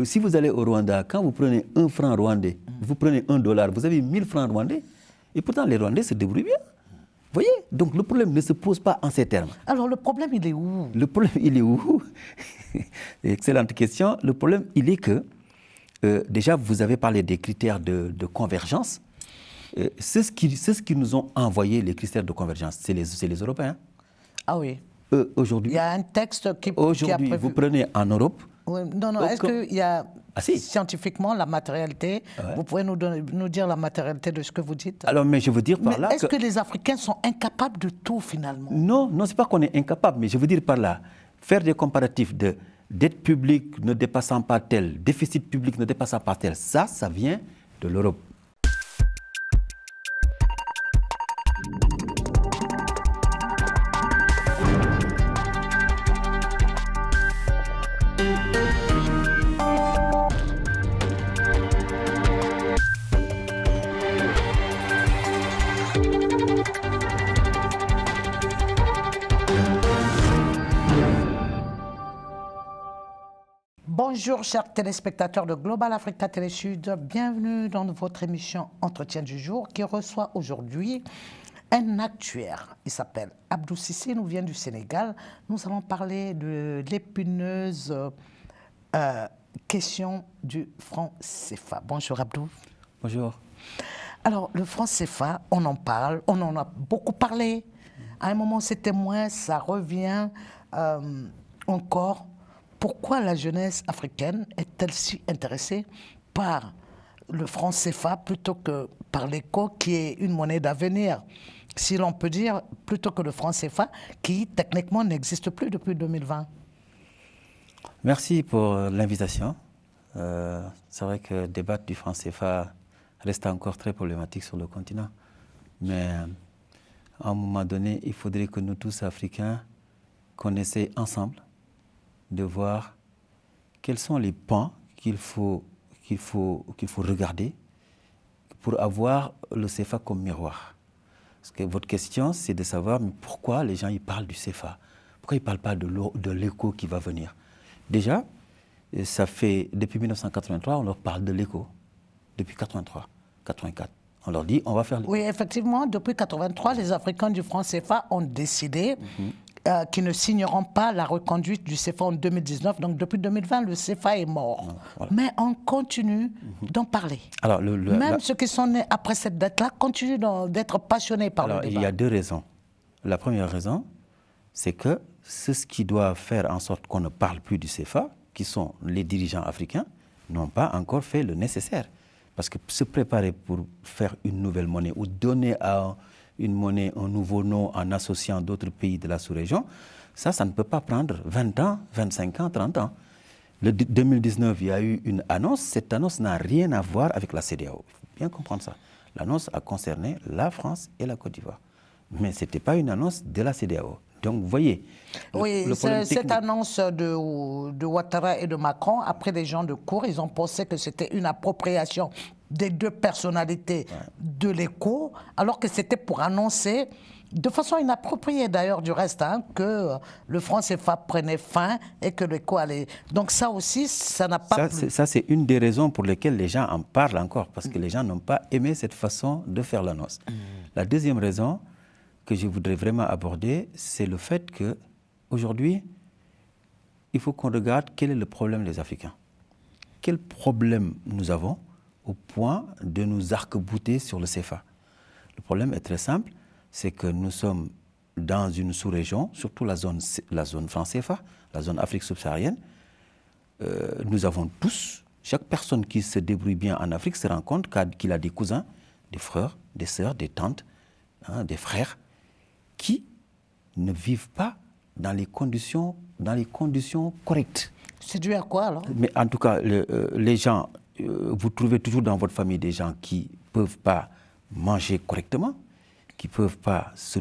Si vous allez au Rwanda, quand vous prenez 1 franc rwandais, vous prenez $1, vous avez 1000 francs rwandais. Et pourtant, les Rwandais se débrouillent bien. Vous voyez? Donc le problème ne se pose pas en ces termes. Alors le problème, il est où? Le problème, il est où? Excellente question. Le problème, il est que, déjà, vous avez parlé des critères de convergence. C'est ce qui nous ont envoyé les critères de convergence. C'est les Européens. Ah oui. Aujourd'hui, il y a un texte qui a aujourd'hui, prévu... vous prenez en Europe... Oui, non, est-ce qu'il y a scientifiquement la matérialité? Vous pouvez nous dire la matérialité de ce que vous dites? Alors, mais je veux dire par là est-ce que les Africains sont incapables de tout, finalement? Non, non, c'est pas qu'on est incapable, mais je veux dire par là, faire des comparatifs de dette publique ne dépassant pas tel, déficit public ne dépassant pas tel, ça vient de l'Europe. Bonjour chers téléspectateurs de Global Africa Télé Sud, bienvenue dans votre émission Entretien du jour qui reçoit aujourd'hui un actuaire. Il s'appelle Abdou Cissé, nous vient du Sénégal. Nous allons parler de l'épineuse question du franc CFA. Bonjour Abdou. Bonjour. Alors le franc CFA, on en parle, on en a beaucoup parlé. À un moment c'était moins, ça revient encore. Pourquoi la jeunesse africaine est-elle si intéressée par le franc CFA plutôt que par l'éco qui est une monnaie d'avenir, si l'on peut dire, plutôt que le franc CFA qui techniquement n'existe plus depuis 2020? Merci pour l'invitation. C'est vrai que débattre du franc CFA reste encore très problématique sur le continent. Mais à un moment donné, il faudrait que nous tous, Africains, qu'on essaie ensemble de voir quels sont les pans qu'il faut regarder pour avoir le CFA comme miroir. Parce que votre question, c'est de savoir mais pourquoi les gens ils parlent du CFA. Pourquoi ils ne parlent pas de l'éco qui va venir. Déjà, ça fait depuis 1983, on leur parle de l'éco. Depuis 83, 84. On leur dit, on va faire l'éco. Oui, effectivement, depuis 83, les Africains du franc CFA ont décidé qui ne signeront pas la reconduite du CFA en 2019. Donc depuis 2020, le CFA est mort. Voilà. Mais on continue d'en parler. Alors, même ceux qui sont nés après cette date-là continuent d'être passionnés par le débat. Il y a deux raisons. La première raison, c'est que ceux qui doivent faire en sorte qu'on ne parle plus du CFA, qui sont les dirigeants africains, n'ont pas encore fait le nécessaire. Parce que se préparer pour faire une nouvelle monnaie ou donner à une monnaie, un nouveau nom en associant d'autres pays de la sous-région, ça ne peut pas prendre 20 ans, 25 ans, 30 ans. Le 2019, il y a eu une annonce. Cette annonce n'a rien à voir avec la CEDEAO. Il faut bien comprendre ça. L'annonce a concerné la France et la Côte d'Ivoire. Mais ce n'était pas une annonce de la CEDEAO. Donc, vous voyez... Oui, cette annonce de Ouattara et de Macron, après les gens de cour, ils ont pensé que c'était une appropriation des deux personnalités de l'éco, alors que c'était pour annoncer, de façon inappropriée d'ailleurs du reste, que le franc CFA prenait fin et que l'éco allait... Donc ça aussi, ça n'a pas plu. Ça, c'est une des raisons pour lesquelles les gens en parlent encore, parce que les gens n'ont pas aimé cette façon de faire l'annonce. La deuxième raison que je voudrais vraiment aborder, c'est le fait qu'aujourd'hui, il faut qu'on regarde quel est le problème des Africains. Quel problème nous avons au point de nous arc-bouter sur le CFA. Le problème est très simple, c'est que nous sommes dans une sous-région, surtout la zone franc CFA, la zone Afrique subsaharienne. Nous avons tous, chaque personne qui se débrouille bien en Afrique se rend compte qu'il a des cousins, des frères, des sœurs, des tantes, des frères, qui ne vivent pas dans les conditions correctes. C'est dû à quoi alors? Mais en tout cas, les gens... vous trouvez toujours dans votre famille des gens qui ne peuvent pas manger correctement, qui ne peuvent pas se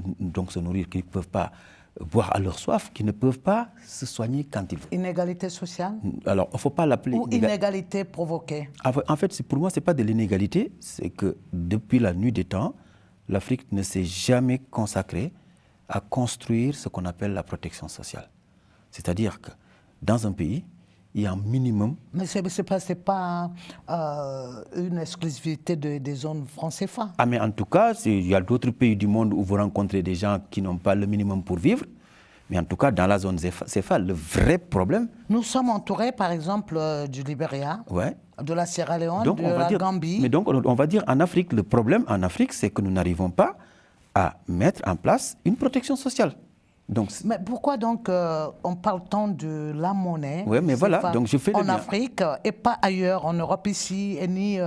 nourrir, qui ne peuvent pas boire à leur soif, qui ne peuvent pas se soigner quand ils veulent. Inégalité sociale? Alors, il ne faut pas l'appeler... Ou inégalité provoquée? En fait, pour moi, ce n'est pas de l'inégalité, c'est que depuis la nuit des temps, l'Afrique ne s'est jamais consacrée à construire ce qu'on appelle la protection sociale. C'est-à-dire que dans un pays, il y a un minimum. Mais ce n'est pas une exclusivité des zones francs CFA. Ah, mais en tout cas, il y a d'autres pays du monde où vous rencontrez des gens qui n'ont pas le minimum pour vivre. Mais en tout cas, dans la zone CFA, le vrai problème... Nous sommes entourés, par exemple, du Libéria, de la Sierra Leone, donc, de la Gambie. Mais donc, on va dire en Afrique, le problème en Afrique, c'est que nous n'arrivons pas à mettre en place une protection sociale. Donc, mais pourquoi donc on parle tant de la monnaie donc je fais en Afrique et pas ailleurs, en Europe ici, et ni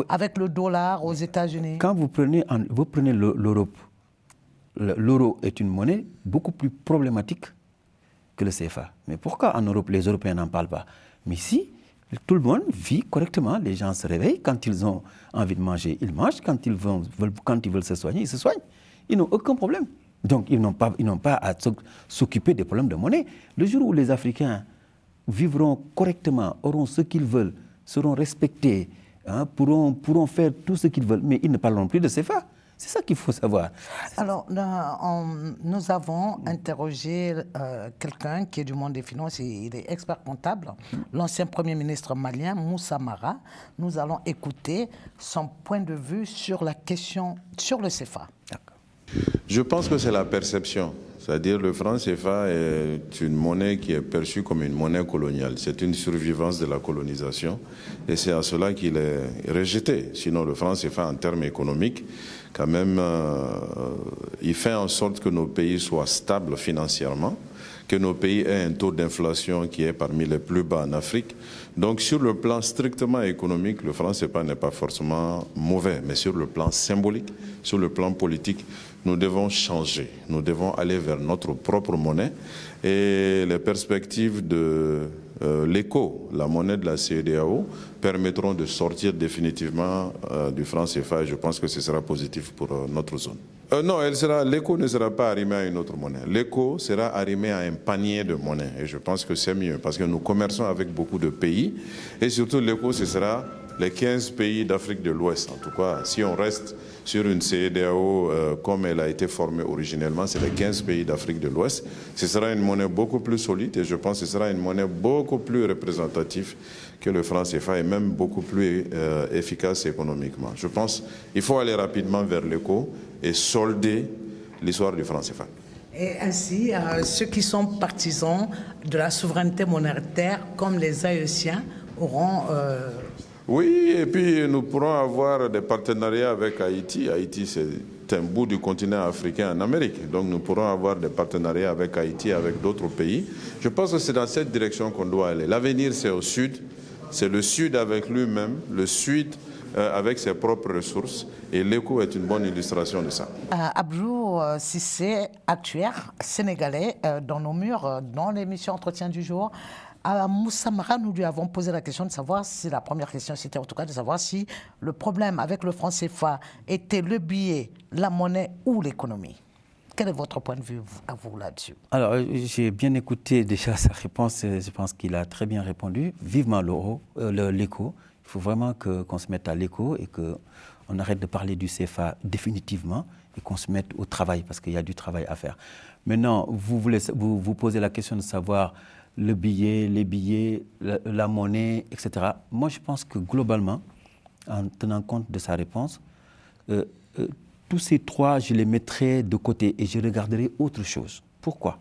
avec le dollar aux États-Unis? Quand vous prenez l'Europe, l'euro est une monnaie beaucoup plus problématique que le CFA. Mais pourquoi en Europe, les Européens n'en parlent pas? Mais si, tout le monde vit correctement. Les gens se réveillent. Quand ils ont envie de manger, ils mangent. Quand ils veulent se soigner, ils se soignent. Ils n'ont aucun problème. Donc, ils n'ont pas à s'occuper des problèmes de monnaie. Le jour où les Africains vivront correctement, auront ce qu'ils veulent, seront respectés, pourront faire tout ce qu'ils veulent, mais ils ne parleront plus de CFA. C'est ça qu'il faut savoir. Alors, nous avons interrogé quelqu'un qui est du monde des finances, il est expert comptable, l'ancien Premier ministre malien, Moussa Mara. Nous allons écouter son point de vue sur la question, sur le CFA. D'accord. Je pense que c'est la perception. C'est-à-dire le franc CFA est une monnaie qui est perçue comme une monnaie coloniale. C'est une survivance de la colonisation et c'est à cela qu'il est rejeté. Sinon, le franc CFA, en termes économiques, quand même, il fait en sorte que nos pays soient stables financièrement, que nos pays aient un taux d'inflation qui est parmi les plus bas en Afrique. Donc, sur le plan strictement économique, le franc CFA n'est pas forcément mauvais, mais sur le plan symbolique, sur le plan politique, nous devons changer. Nous devons aller vers notre propre monnaie et les perspectives de l'ECO, la monnaie de la CEDEAO, permettront de sortir définitivement du franc CFA et je pense que ce sera positif pour notre zone. Non, l'ECO ne sera pas arrimé à une autre monnaie. L'ECO sera arrimé à un panier de monnaies et je pense que c'est mieux parce que nous commerçons avec beaucoup de pays et surtout l'ECO, ce sera les 15 pays d'Afrique de l'Ouest. En tout cas, si on reste sur une CEDEAO comme elle a été formée originellement, c'est les 15 pays d'Afrique de l'Ouest. Ce sera une monnaie beaucoup plus solide et je pense que ce sera une monnaie beaucoup plus représentative que le franc CFA et même beaucoup plus efficace économiquement. Je pense qu'il faut aller rapidement vers l'ECO et solder l'histoire du franc CFA. Et ainsi, ceux qui sont partisans de la souveraineté monétaire, comme les Haïtiens, auront... Oui, et puis nous pourrons avoir des partenariats avec Haïti. Haïti, c'est un bout du continent africain en Amérique. Donc nous pourrons avoir des partenariats avec Haïti, avec d'autres pays. Je pense que c'est dans cette direction qu'on doit aller. L'avenir, c'est au sud. C'est le sud avec lui-même, le sud avec ses propres ressources. Et l'ECO est une bonne illustration de ça. Abdou Cissé, actuaire sénégalais, dans nos murs, dans l'émission Entretien du jour. À Moussa Mara, nous lui avons posé la question de savoir si, la première question c'était en tout cas de savoir si le problème avec le franc CFA était le billet, la monnaie ou l'économie. Quel est votre point de vue à vous là-dessus? Alors, j'ai bien écouté déjà sa réponse, je pense qu'il a très bien répondu. Vivement l'éco. Il faut vraiment qu'on se mette à l'éco et qu'on arrête de parler du CFA définitivement et qu'on se mette au travail parce qu'il y a du travail à faire. Maintenant, vous posez la question de savoir le billet, les billets, la monnaie, etc. Moi, je pense que globalement, en tenant compte de sa réponse, tous ces trois, je les mettrai de côté et je regarderai autre chose. Pourquoi?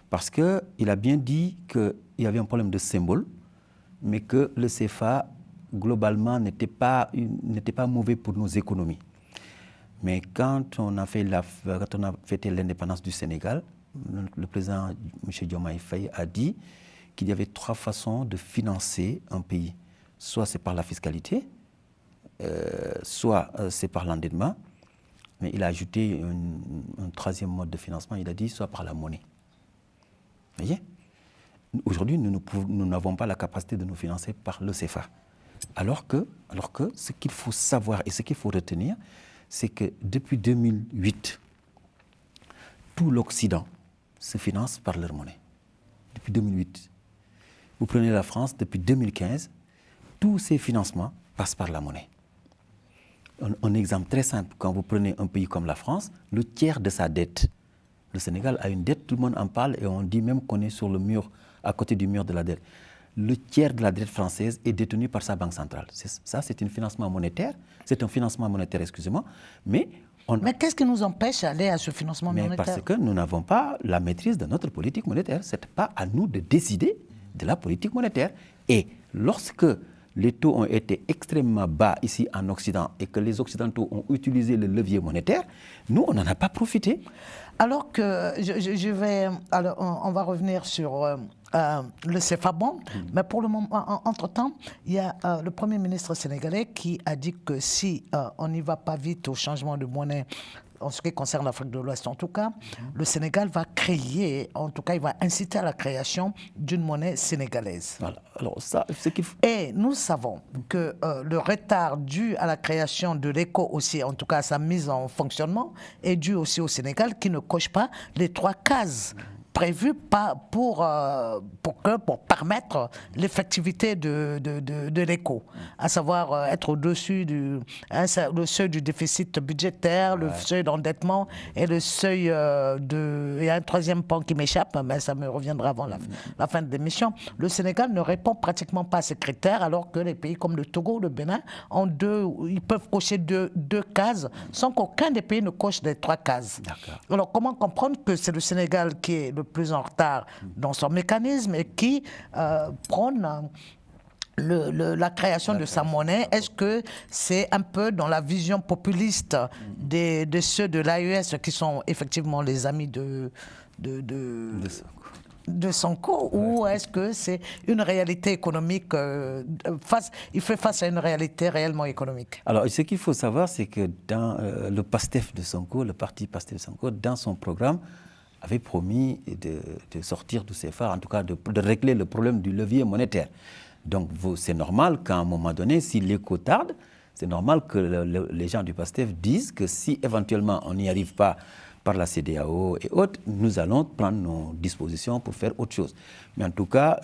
Parce qu'il a bien dit qu'il y avait un problème de symbole, mais que le CFA, globalement, n'était pas mauvais pour nos économies. Mais quand on a fêté l'indépendance du Sénégal, le président M. Diomaye Faye a dit qu'il y avait trois façons de financer un pays. Soit c'est par la fiscalité, soit c'est par l'endettement, mais il a ajouté un troisième mode de financement, il a dit soit par la monnaie. Vous voyez? Aujourd'hui, nous n'avons pas la capacité de nous financer par le CFA. Alors que ce qu'il faut savoir et ce qu'il faut retenir, c'est que depuis 2008, tout l'Occident se finance par leur monnaie. Depuis 2008. Vous prenez la France, depuis 2015, tous ces financements passent par la monnaie. Un exemple très simple, quand vous prenez un pays comme la France, le tiers de sa dette, le Sénégal a une dette, tout le monde en parle et on dit même qu'on est sur le mur, à côté du mur de la dette. le tiers de la dette française est détenu par sa banque centrale. Ça, c'est un financement monétaire. C'est un financement monétaire, excusez-moi. Mais qu'est-ce qui nous empêche d'aller à ce financement monétaire? Parce que nous n'avons pas la maîtrise de notre politique monétaire. Ce n'est pas à nous de décider de la politique monétaire. Et lorsque les taux ont été extrêmement bas ici en Occident et que les Occidentaux ont utilisé le levier monétaire, nous, on n'en a pas profité. Alors que on va revenir sur le CFA Bond, mais pour le moment, entre-temps, il y a le Premier ministre sénégalais qui a dit que si on n'y va pas vite au changement de monnaie, en ce qui concerne l'Afrique de l'Ouest en tout cas, le Sénégal va créer, en tout cas il va inciter à la création d'une monnaie sénégalaise. Voilà. Alors ça, c'est qu'il faut... Et nous savons que le retard dû à la création de l'ECO aussi, en tout cas à sa mise en fonctionnement, est dû aussi au Sénégal qui ne coche pas les 3 cases prévues pour permettre l'effectivité de l'ECO, à savoir être au-dessus le seuil du déficit budgétaire, le seuil d'endettement et le seuil il y a un 3e point qui m'échappe, mais ça me reviendra avant la fin de l'émission. Le Sénégal ne répond pratiquement pas à ces critères, alors que les pays comme le Togo ou le Bénin ils peuvent cocher deux cases sans qu'aucun des pays ne coche les 3 cases. Alors comment comprendre que c'est le Sénégal qui est le plus en retard dans son mécanisme et qui prône la création de sa monnaie? Est-ce que c'est un peu dans la vision populiste de ceux de l'AES qui sont effectivement les amis de Sonko, ou est-ce que c'est une réalité économique il fait face à une réalité réellement économique? Alors, ce qu'il faut savoir, c'est que dans le PASTEF de Sonko, le parti PASTEF de Sonko, dans son programme, avait promis de sortir du CFA, en tout cas de régler le problème du levier monétaire. Donc, c'est normal qu'à un moment donné, si l'écho tarde, c'est normal que les gens du PASTEF disent que si éventuellement on n'y arrive pas par la CEDEAO et autres, nous allons prendre nos dispositions pour faire autre chose. Mais en tout cas,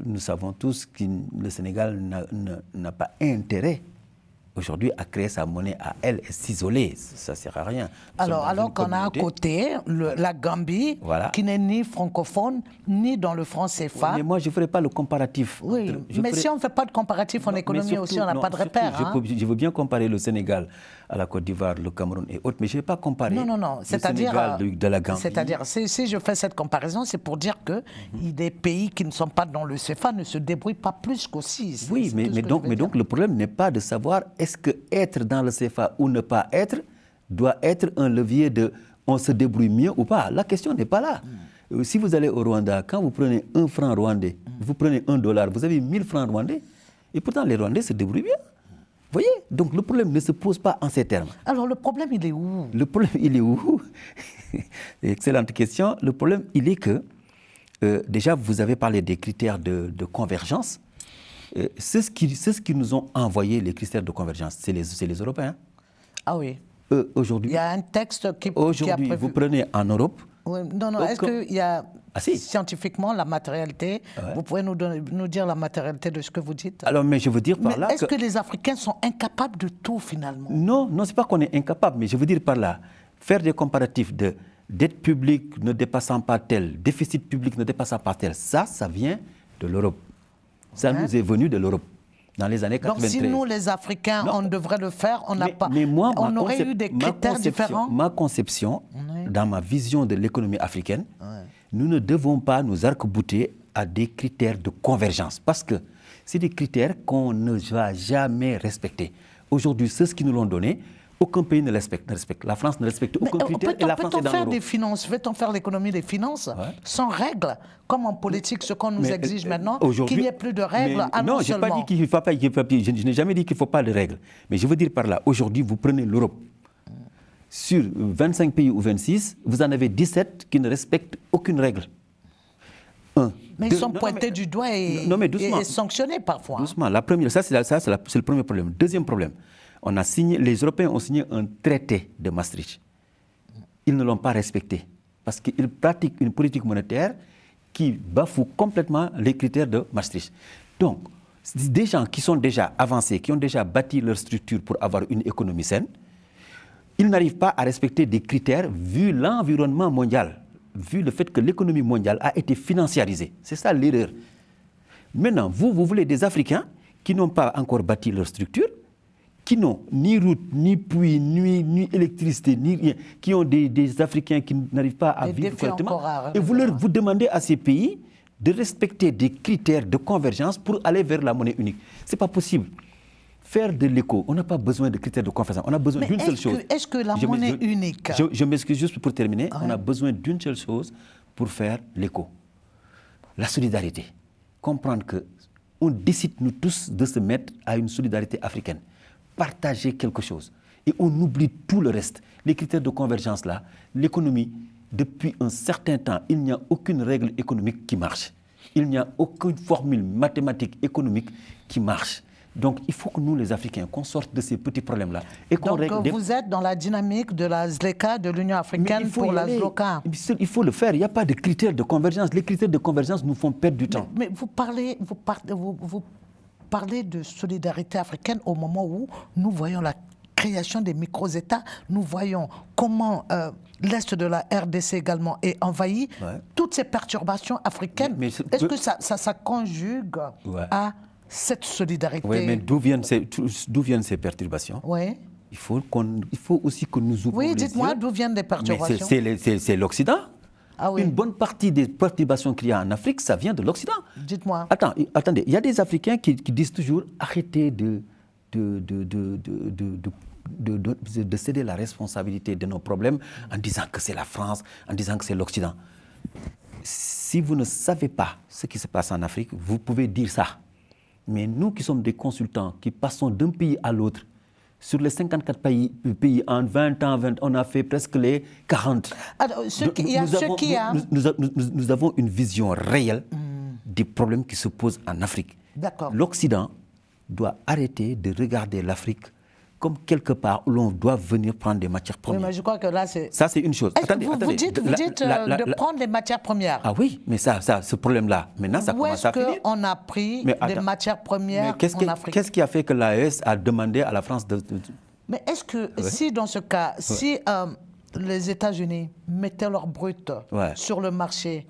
nous savons tous que le Sénégal n'a pas intérêt aujourd'hui à créer sa monnaie à elle et s'isoler. Ça ne sert à rien. Alors qu'on a à côté la Gambie, qui n'est ni francophone, ni dans le franc CFA. Mais moi, je ne ferai pas le comparatif. Oui, si on ne fait pas de comparatif en économie surtout, aussi, on n'a pas de repère. Je veux bien comparer le Sénégal à la Côte d'Ivoire, le Cameroun et autres, mais je ne vais pas comparer le Sénégal de la Gambie. C'est-à-dire, si je fais cette comparaison, c'est pour dire que des pays qui ne sont pas dans le CFA ne se débrouillent pas plus qu'aussi. Oui, mais donc le problème n'est pas de savoir est-ce que être dans le CFA ou ne pas être doit être un levier de on se débrouille mieux ou pas. La question n'est pas là. Si vous allez au Rwanda, quand vous prenez 1 franc rwandais, vous prenez $1, vous avez 1000 francs rwandais, et pourtant les Rwandais se débrouillent bien. Vous voyez? Donc le problème ne se pose pas en ces termes. Alors le problème, il est où? Le problème, il est où? Excellente question. Le problème, il est que, déjà, vous avez parlé des critères de convergence. C'est ce qui nous ont envoyé les critères de convergence. C'est les Européens. Ah oui. Aujourd'hui, il y a un texte qui a aujourd'hui, vous prenez en Europe... Oui, non, est-ce qu'il y a scientifiquement la matérialité? Vous pouvez nous dire la matérialité de ce que vous dites? Alors, mais je veux dire par là est-ce que les Africains sont incapables de tout finalement? Non, ce n'est pas qu'on est incapable, mais je veux dire par là, faire des comparatifs de dette publique ne dépassant pas tel, déficit public ne dépassant pas tel, ça vient de l'Europe. Ça nous est venu de l'Europe. Dans les années 93. Donc si nous, les Africains, on devrait le faire, on n'a pas... Mais moi, on aurait eu des critères différents. Ma conception, dans ma vision de l'économie africaine, nous ne devons pas nous arc-bouter à des critères de convergence. Parce que c'est des critères qu'on ne va jamais respecter. Aujourd'hui, ceux qui nous l'ont donné, aucun pays ne respecte. La France ne respecte aucun critère et la France est dans l'euro. Peut-on faire l'économie des finances sans règles, comme en politique, ce qu'on nous exige maintenant, qu'il n'y ait plus de règles? Non, je n'ai pas dit qu'il ne faut pas, je n'ai jamais dit qu'il ne faut pas de règles. Mais je veux dire par là, aujourd'hui, vous prenez l'Europe. Sur 25 pays ou 26, vous en avez 17 qui ne respectent aucune règle. Mais ils sont pointés du doigt et sanctionnés parfois. Doucement. La première, c'est le premier problème. Deuxième problème. Les Européens ont signé un traité de Maastricht. Ils ne l'ont pas respecté parce qu'ils pratiquent une politique monétaire qui bafoue complètement les critères de Maastricht. Donc, des gens qui sont déjà avancés, qui ont déjà bâti leur structure pour avoir une économie saine, ils n'arrivent pas à respecter des critères vu l'environnement mondial, vu le fait que l'économie mondiale a été financiarisée. C'est ça l'erreur. Maintenant, vous voulez des Africains qui n'ont pas encore bâti leur structure, qui n'ont ni route, ni puits, ni électricité, ni rien, qui ont des Africains qui n'arrivent pas à vivre correctement. Et vous demandez à ces pays de respecter des critères de convergence pour aller vers la monnaie unique. Ce n'est pas possible. Faire de l'éco, on n'a pas besoin de critères de convergence. On a besoin d'une seule chose. Est-ce que la monnaie unique... Je m'excuse juste pour terminer. On a besoin d'une seule chose pour faire l'éco. La solidarité. Comprendre qu'on décide, nous tous, de se mettre à une solidarité africaine. Partager quelque chose. Et on oublie tout le reste. Les critères de convergence, là, l'économie, depuis un certain temps, il n'y a aucune règle économique qui marche. Il n'y a aucune formule mathématique économique qui marche. Donc, il faut que nous, les Africains, qu'on sorte de ces petits problèmes-là. Donc, vous êtes dans la dynamique de la ZLECA, de l'Union africaine pour la ZLOCA. Il faut le faire. Il n'y a pas de critères de convergence. Les critères de convergence nous font perdre du temps. Mais vous parlez de solidarité africaine au moment où nous voyons la création des micro-États, nous voyons comment l'Est de la RDC également est envahi. Ouais. Toutes ces perturbations africaines, est-ce que ça conjugue à cette solidarité? Oui, mais d'où viennent ces perturbations? Oui. Il faut aussi que nous ouvrons les yeux. Oui, dites-moi d'où viennent les perturbations. C'est l'Occident. Ah oui. Une bonne partie des perturbations qu'il y a en Afrique, ça vient de l'Occident. Dites-moi. Attendez, il y a des Africains qui disent toujours arrêtez de céder la responsabilité de nos problèmes en disant que c'est la France, en disant que c'est l'Occident. Si vous ne savez pas ce qui se passe en Afrique, vous pouvez dire ça. Mais nous qui sommes des consultants, qui passons d'un pays à l'autre, sur les 54 pays en 20 ans, on a fait presque les 40. Alors, nous avons une vision réelle des problèmes qui se posent en Afrique. L'Occident doit arrêter de regarder l'Afrique comme quelque part où l'on doit venir prendre des matières premières. Oui, mais je crois que là, c'est... Ça, c'est une chose. Attendez, vous dites de prendre des matières premières. Ah oui, mais ce problème-là, maintenant, ça commence à finir. Où est-ce qu'on a pris des matières premières en Afrique? Qu'est-ce qui a fait que l'AES a demandé à la France de... Mais est-ce que, si dans ce cas, si les États-Unis mettaient leur brut sur le marché,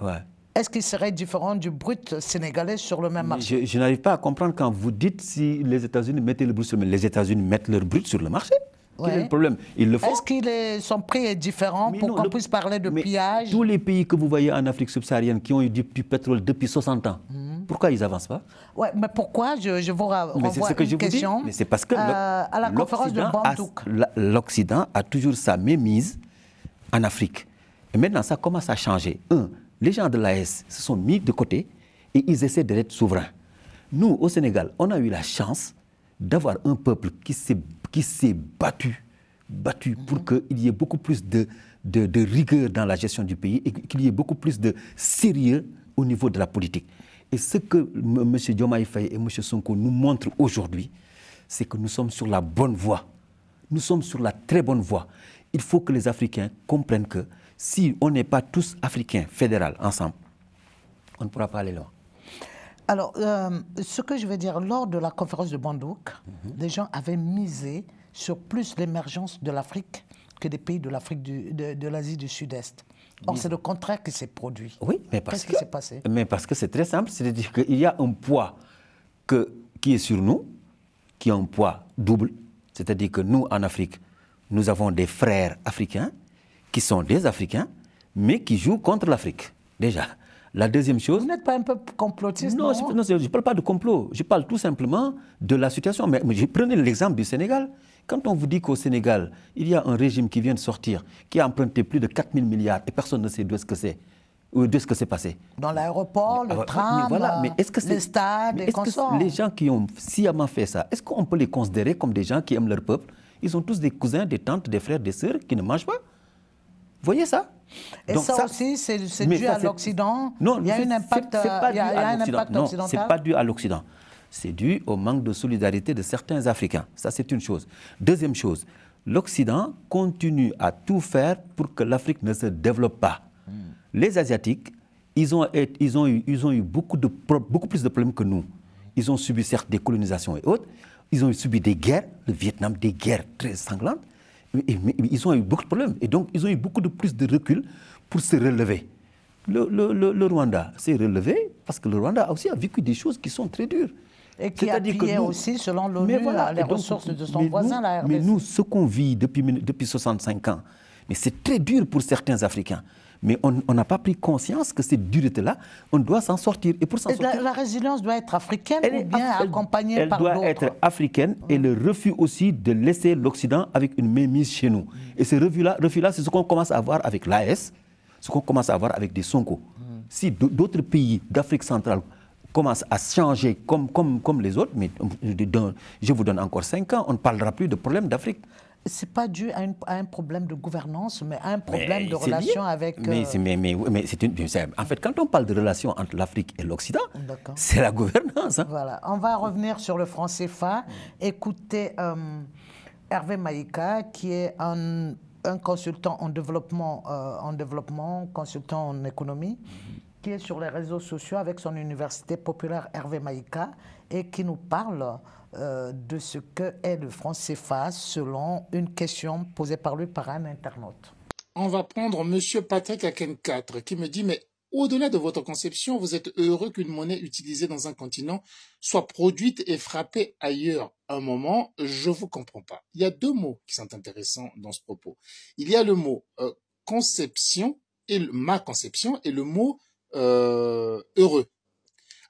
est-ce qu'il serait différent du brut sénégalais sur le même marché? Je n'arrive pas à comprendre quand vous dites si les États-Unis mettaient le brut sur le marché. Les États-Unis mettent leur brut sur le marché. Quel est le problème? Ils le font. Est-ce que son prix est différent pour qu'on puisse parler de pillage? Tous les pays que vous voyez en Afrique subsaharienne qui ont eu du pétrole depuis 60 ans, pourquoi ils n'avancent pas? Oui, mais pourquoi? Je vous renvoie une question. Mais c'est parce que à la conférence de Bandouk. L'Occident a toujours sa mainmise en Afrique. Et maintenant, ça commence à changer. Les gens de l'AES se sont mis de côté et ils essaient d'être souverains. Nous, au Sénégal, on a eu la chance d'avoir un peuple qui s'est battu pour qu'il y ait beaucoup plus de rigueur dans la gestion du pays et qu'il y ait beaucoup plus de sérieux au niveau de la politique. Et ce que M. Diomaye Faye et M. Sonko nous montrent aujourd'hui, c'est que nous sommes sur la bonne voie. Nous sommes sur la très bonne voie. Il faut que les Africains comprennent que si on n'est pas tous Africains fédéraux ensemble, on ne pourra pas aller loin. Alors, ce que je veux dire, lors de la conférence de Bandouk, les gens avaient misé sur plus l'émergence de l'Afrique que des pays de l'Afrique de l'Asie du Sud-Est. Or, c'est le contraire qui s'est produit. Oui, mais parce Qu'est-ce qui s'est passé? Mais parce que c'est très simple, c'est-à-dire qu'il y a un poids qui est sur nous, qui est un poids double, c'est-à-dire que nous, en Afrique, nous avons des frères africains qui sont des Africains, mais qui jouent contre l'Afrique, déjà. La deuxième chose... Vous n'êtes pas un peu complotiste, non, je ne parle pas de complot. Je parle tout simplement de la situation. Mais je prenais l'exemple du Sénégal. Quand on vous dit qu'au Sénégal, il y a un régime qui vient de sortir, qui a emprunté plus de 4 000 milliards et personne ne sait d'où est-ce que c'est, ou d'où est-ce que c'est passé. Dans l'aéroport, le tram, les stades, les consorts. Les gens qui ont sciemment fait ça, est-ce qu'on peut les considérer comme des gens qui aiment leur peuple? Ils ont tous des cousins, des tantes, des frères, des sœurs qui ne mangent pas. Vous voyez ça? Et donc, ça aussi, c'est dû à l'Occident? Non, il y a un impact occidental? Non, ce n'est pas dû à l'Occident. C'est dû au manque de solidarité de certains Africains. Ça, c'est une chose. Deuxième chose, l'Occident continue à tout faire pour que l'Afrique ne se développe pas. Les Asiatiques, ils ont eu beaucoup plus de problèmes que nous. Ils ont subi certes des colonisations et autres. Ils ont subi des guerres, le Vietnam, des guerres très sanglantes. Mais ils ont eu beaucoup de problèmes. Et donc, ils ont eu plus de recul pour se relever. Le Rwanda s'est relevé parce que le Rwanda aussi a vécu des choses qui sont très dures. Et qui a pillé aussi, selon l'ONU, les ressources de son voisin, la RDC. Mais nous, ce qu'on vit depuis 65 ans, mais c'est très dur pour certains Africains. Mais on n'a pas pris conscience que cette dureté-là, on doit s'en sortir. Et pour s'en sortir, la résilience doit être africaine ou bien accompagnée par d'autres? Elle doit être africaine et le refus aussi de laisser l'Occident avec une mainmise chez nous. Et ce refus-là, c'est ce qu'on commence à avoir avec l'AS, ce qu'on commence à avoir avec des Sonko. Si d'autres pays d'Afrique centrale commencent à changer comme les autres, mais je vous donne encore 5 ans, on ne parlera plus de problème d'Afrique. Ce n'est pas dû à un problème de gouvernance, mais à un problème de relation avec... En fait, quand on parle de relation entre l'Afrique et l'Occident, c'est la gouvernance. Hein. Voilà. On va revenir sur le franc CFA. Écoutez Hervé Maïka, qui est un consultant en développement, consultant en économie, qui est sur les réseaux sociaux avec son université populaire Hervé Maïka et qui nous parle de ce qu'est le franc CFA selon une question posée par lui par un internaute. On va prendre M. Patrick Aken 4 qui me dit « Mais au-delà de votre conception, vous êtes heureux qu'une monnaie utilisée dans un continent soit produite et frappée ailleurs. À un moment, je vous comprends pas. » Il y a 2 mots qui sont intéressants dans ce propos. Il y a le mot conception, et ma conception, et le mot heureux.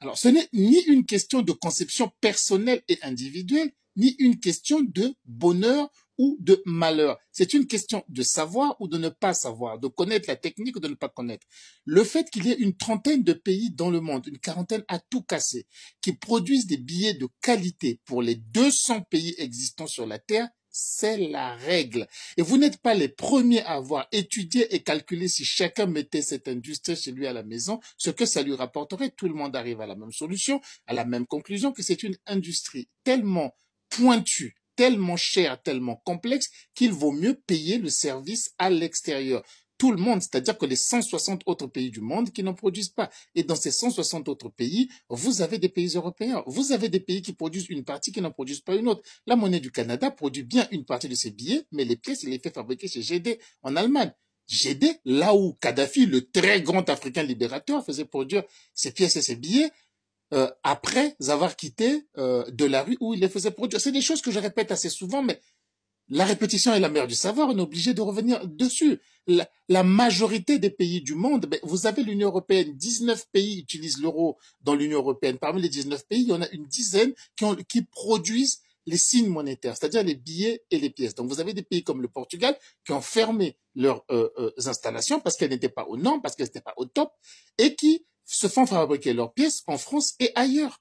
Alors, ce n'est ni une question de conception personnelle et individuelle, ni une question de bonheur ou de malheur. C'est une question de savoir ou de ne pas savoir, de connaître la technique ou de ne pas connaître. Le fait qu'il y ait une 30aine de pays dans le monde, une 40aine à tout casser, qui produisent des billets de qualité pour les 200 pays existants sur la Terre, c'est la règle. Et vous n'êtes pas les premiers à avoir étudié et calculé si chacun mettait cette industrie chez lui à la maison, ce que ça lui rapporterait. Tout le monde arrive à la même solution, à la même conclusion, que c'est une industrie tellement pointue, tellement chère, tellement complexe, qu'il vaut mieux payer le service à l'extérieur. Tout le monde, c'est-à-dire que les 160 autres pays du monde qui n'en produisent pas. Et dans ces 160 autres pays, vous avez des pays européens. Vous avez des pays qui produisent une partie, qui n'en produisent pas une autre. La monnaie du Canada produit bien une partie de ses billets, mais les pièces, il les fait fabriquer chez GD en Allemagne. GD, là où Kadhafi, le très grand Africain libérateur, faisait produire ses pièces et ses billets, après avoir quitté de la rue où il les faisait produire. C'est des choses que je répète assez souvent, mais la répétition est la mère du savoir, on est obligé de revenir dessus. La majorité des pays du monde, vous avez l'Union européenne, 19 pays utilisent l'euro dans l'Union européenne. Parmi les 19 pays, il y en a une dizaine qui produisent les signes monétaires, c'est-à-dire les billets et les pièces. Donc vous avez des pays comme le Portugal qui ont fermé leurs installations parce qu'elles n'étaient pas aux normes, parce qu'elles n'étaient pas au top, et qui se font fabriquer leurs pièces en France et ailleurs.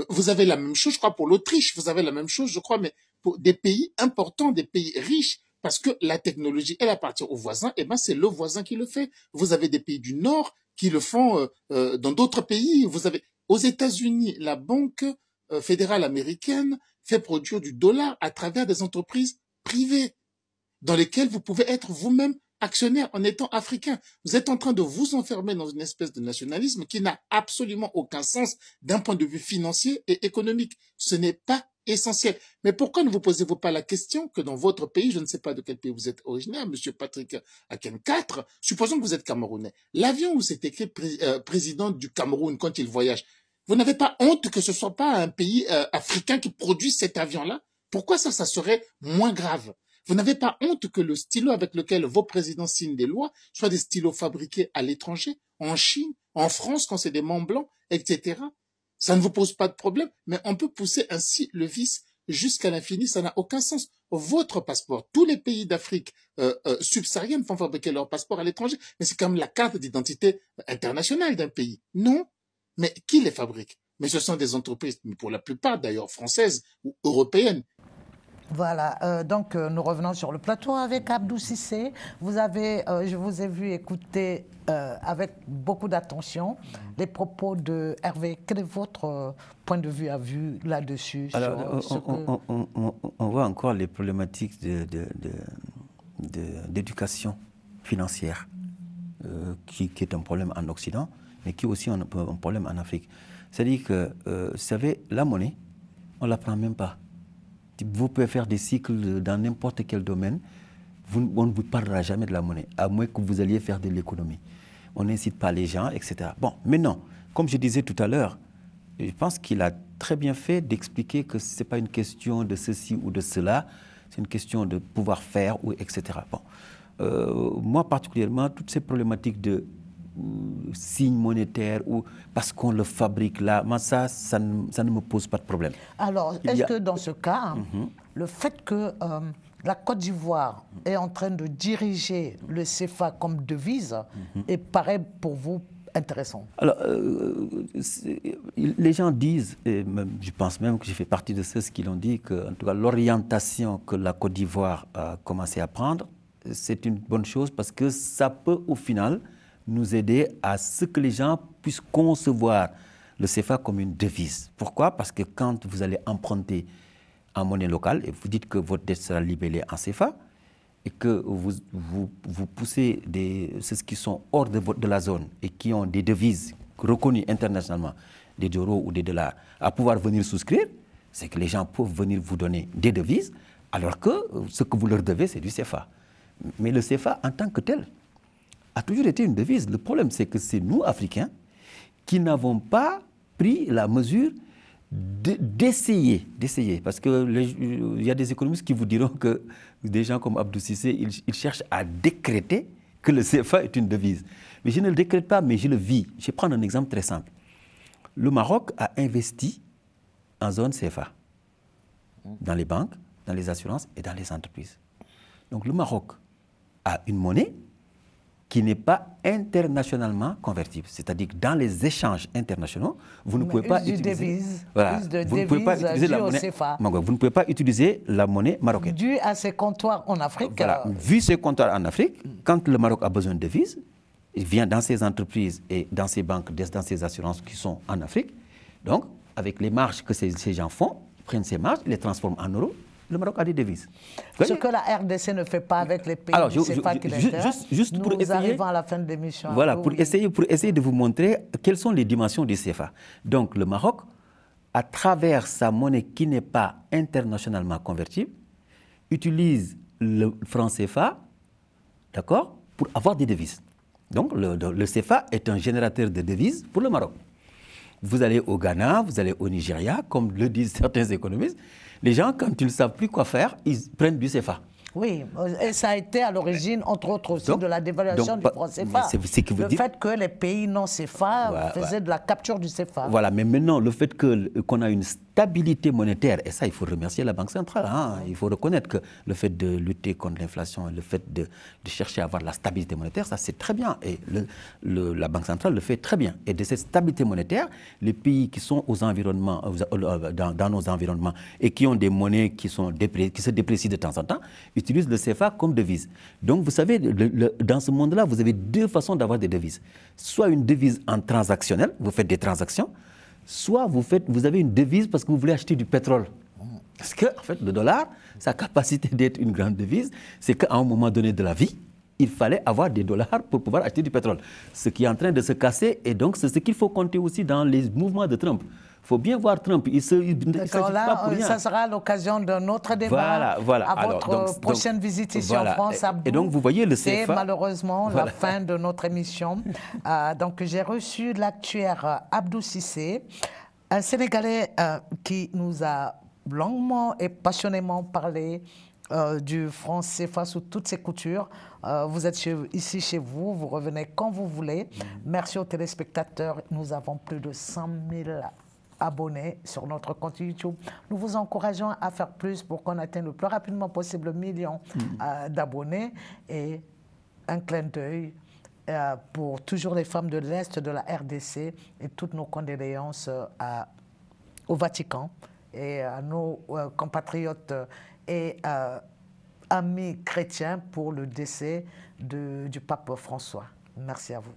Vous avez la même chose, je crois, pour l'Autriche, vous avez la même chose, je crois, mais pour des pays importants, des pays riches, parce que la technologie, elle appartient aux voisins, et ben c'est le voisin qui le fait. Vous avez des pays du Nord qui le font dans d'autres pays. Vous avez aux États-Unis, la Banque fédérale américaine fait produire du dollar à travers des entreprises privées, dans lesquelles vous pouvez être vous-même actionnaire en étant africain. Vous êtes en train de vous enfermer dans une espèce de nationalisme qui n'a absolument aucun sens d'un point de vue financier et économique. Ce n'est pas essentiel. Mais pourquoi ne vous posez-vous pas la question que dans votre pays, je ne sais pas de quel pays vous êtes originaire, Monsieur Patrick Aken 4, supposons que vous êtes Camerounais. L'avion où c'est écrit président du Cameroun quand il voyage, vous n'avez pas honte que ce soit pas un pays africain qui produise cet avion-là? Pourquoi ça serait moins grave? Vous n'avez pas honte que le stylo avec lequel vos présidents signent des lois soit des stylos fabriqués à l'étranger, en Chine, en France, quand c'est des Mont Blancs, etc. Ça ne vous pose pas de problème, mais on peut pousser ainsi le vice jusqu'à l'infini, ça n'a aucun sens. Votre passeport, tous les pays d'Afrique subsaharienne font fabriquer leur passeport à l'étranger, mais c'est comme la carte d'identité internationale d'un pays. Non, mais qui les fabrique? Mais ce sont des entreprises, pour la plupart d'ailleurs françaises ou européennes. Voilà, donc nous revenons sur le plateau avec Abdou Cissé. Je vous ai vu écouter avec beaucoup d'attention les propos de Hervé. Quel est votre point de vue à vue là-dessus? Alors, on voit encore les problématiques d'éducation financière, qui est un problème en Occident, mais qui est aussi un problème en Afrique. C'est-à-dire que, vous savez, la monnaie, on ne l'apprend même pas. Vous pouvez faire des cycles dans n'importe quel domaine, on ne vous parlera jamais de la monnaie, à moins que vous alliez faire de l'économie. On n'incite pas les gens, etc. Bon, maintenant, comme je disais tout à l'heure, je pense qu'il a très bien fait d'expliquer que ce n'est pas une question de ceci ou de cela, c'est une question de pouvoir faire, ou etc. Bon. Moi, particulièrement, toutes ces problématiques de signes monétaires, ou parce qu'on le fabrique là, moi, ça ne me pose pas de problème. Alors, est-ce que dans ce cas, le fait que la Côte d'Ivoire est en train de diriger le CFA comme devise et paraît pour vous intéressant? Alors, les gens disent, et même, je pense même que j'ai fait partie de ceux qui l'ont dit, que en tout cas, l'orientation que la Côte d'Ivoire a commencé à prendre, c'est une bonne chose parce que ça peut au final nous aider à ce que les gens puissent concevoir le CFA comme une devise. Pourquoi? Parce que quand vous allez emprunter en monnaie locale et vous dites que votre dette sera libellée en CFA et que vous poussez ceux qui sont hors de la zone et qui ont des devises reconnues internationalement, des euros ou des dollars, à pouvoir venir souscrire, c'est que les gens peuvent venir vous donner des devises alors que ce que vous leur devez, c'est du CFA. Mais le CFA, en tant que tel, a toujours été une devise. Le problème, c'est que c'est nous, Africains, qui n'avons pas pris la mesure d'essayer. Parce qu'il y a des économistes qui vous diront que des gens comme Abdou Cissé, ils cherchent à décréter que le CFA est une devise. Mais je ne le décrète pas, mais je le vis. Je vais prendre un exemple très simple. Le Maroc a investi en zone CFA, dans les banques, dans les assurances et dans les entreprises. Donc le Maroc a une monnaie qui n'est pas internationalement convertible. C'est-à-dire que dans les échanges internationaux, vous ne pouvez pas utiliser... vous ne pouvez pas utiliser la monnaie... Vous ne pouvez pas utiliser la monnaie marocaine. Dû à ses comptoirs en Afrique. Voilà. Vu ses comptoirs en Afrique, quand le Maroc a besoin de devises, il vient dans ses entreprises et dans ses banques, dans ses assurances qui sont en Afrique. Donc, avec les marges que ces gens font, ils prennent ces marges, ils les transforment en euros. Le Maroc a des devises. Ce que la RDC ne fait pas avec les pays du CFA qui l'intéressent. Nous arrivons à la fin de l'émission. Voilà, pour essayer de vous montrer quelles sont les dimensions du CFA. Donc le Maroc, à travers sa monnaie qui n'est pas internationalement convertible, utilise le franc CFA, d'accord, pour avoir des devises. Donc le CFA est un générateur de devises pour le Maroc. Vous allez au Ghana, vous allez au Nigeria, comme le disent certains économistes. Les gens, quand ils ne savent plus quoi faire, ils prennent du CFA. Oui, et ça a été à l'origine, entre autres aussi, de la dévaluation du franc CFA. Le fait que les pays non CFA faisaient de la capture du CFA. Voilà, mais maintenant, le fait qu'on a une stabilité monétaire, et ça, il faut remercier la Banque centrale. Hein. Il faut reconnaître que le fait de lutter contre l'inflation, le fait de chercher à avoir la stabilité monétaire, ça, c'est très bien. Et la Banque centrale le fait très bien. Et de cette stabilité monétaire, les pays qui sont aux environnements, dans nos environnements et qui ont des monnaies qui se déprécient de temps en temps, utilisent le CFA comme devise. Donc, vous savez, dans ce monde-là, vous avez deux façons d'avoir des devises. Soit une devise en transactionnel, vous faites des transactions, soit vous avez une devise parce que vous voulez acheter du pétrole. Parce que, en fait, le dollar, sa capacité d'être une grande devise, c'est qu'à un moment donné de la vie, il fallait avoir des dollars pour pouvoir acheter du pétrole. Ce qui est en train de se casser, et donc c'est ce qu'il faut compter aussi dans les mouvements de Trump. Il faut bien voir Trump. Il s'agit pas pour rien. Ça sera l'occasion d'un autre débat. Voilà. À votre prochaine visite ici en France, Abdou. Et donc, vous voyez le CFA. C'est malheureusement la fin de notre émission. Donc, j'ai reçu l'actuaire Abdou Cissé, un Sénégalais qui nous a longuement et passionnément parlé du franc CFA sous toutes ses coutures. Vous êtes ici chez vous, vous revenez quand vous voulez. Merci aux téléspectateurs. Nous avons plus de 100 000 abonnés sur notre compte YouTube. Nous vous encourageons à faire plus pour qu'on atteigne le plus rapidement possible le million d'abonnés. Et un clin d'œil pour toujours les femmes de l'Est de la RDC et toutes nos condoléances au Vatican et à nos compatriotes et amis chrétiens pour le décès du pape François. Merci à vous.